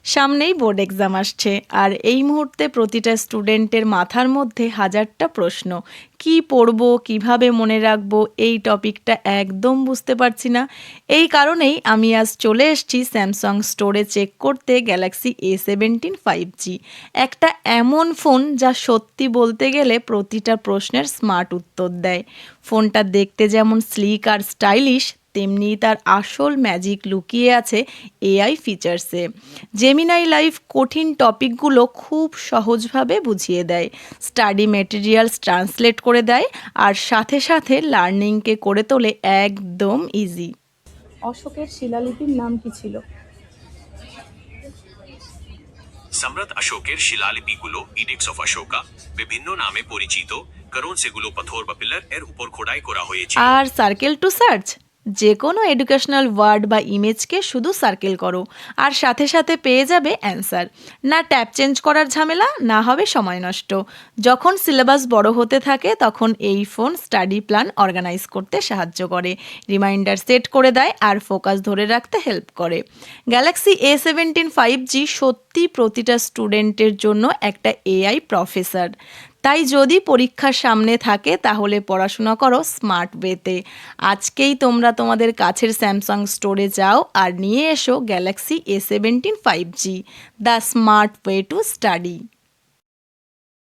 সামনেই board exam আসছে আর এই মুহূর্তে প্রতিটা স্টুডেন্টের মাথার মধ্যে হাজারটা প্রশ্ন। কি পড়বো, কিভাবে মনে রাখবো, এই টপিকটা একদম বুঝতে পারছি না। এই কারণেই আমি আজ চলে এসেছি স্যামসাং স্টোরে চেক করতে গ্যালাক্সি A17 5G, একটা এমন ফোন যা সত্যি বলতে গেলে প্রতিটা প্রশ্নের স্মার্ট উত্তর দেয়। ফোনটা দেখতে যেমন স্লিক আর স্টাইলিশ, তেমনি তার আসল ম্যাজিক লুকিয়ে আছে এআই ফিচার্সে। জেমিনাই লাইভ কঠিন টপিকগুলো খুব সহজভাবে বুঝিয়ে দেয়, স্টাডি মেটেরিয়ালস ট্রান্সলেট করে দেয় আর সাথে সাথে লার্নিংকে করে তোলে একদম ইজি। অশোকের শিলালিপির নাম কি ছিল? সম্রাট অশোকের শিলালিপিগুলো ইডিক্টস অফ অশোকা বিভিন্ন নামে পরিচিত, কারণ সেগুলো পাথর বা পিলার এর উপর খোদাই করা হয়েছে। আর সার্কেল টু সার্চ, যে কোনো এডুকেশনাল ওয়ার্ড বা ইমেজকে শুধু সার্কেল করো আর সাথে সাথে পেয়ে যাবে অ্যান্সার। না ট্যাব চেঞ্জ করার ঝামেলা, না হবে সময় নষ্ট। যখন সিলেবাস বড় হতে থাকে তখন এই ফোন স্টাডি প্ল্যান অর্গানাইজ করতে সাহায্য করে, রিমাইন্ডার সেট করে দেয় আর ফোকাস ধরে রাখতে হেল্প করে। গ্যালাক্সি A17 5G সত্যি প্রতিটা স্টুডেন্টের জন্য একটা এআই প্রফেসর। তাই যদি পরীক্ষার সামনে থাকে তাহলে পড়াশোনা করো স্মার্ট ওয়েতে। আজকেই তোমরা তোমাদের কাছের স্যামসাং স্টোরে যাও আর নিয়ে এসো Galaxy A17 5G, the smart way to study.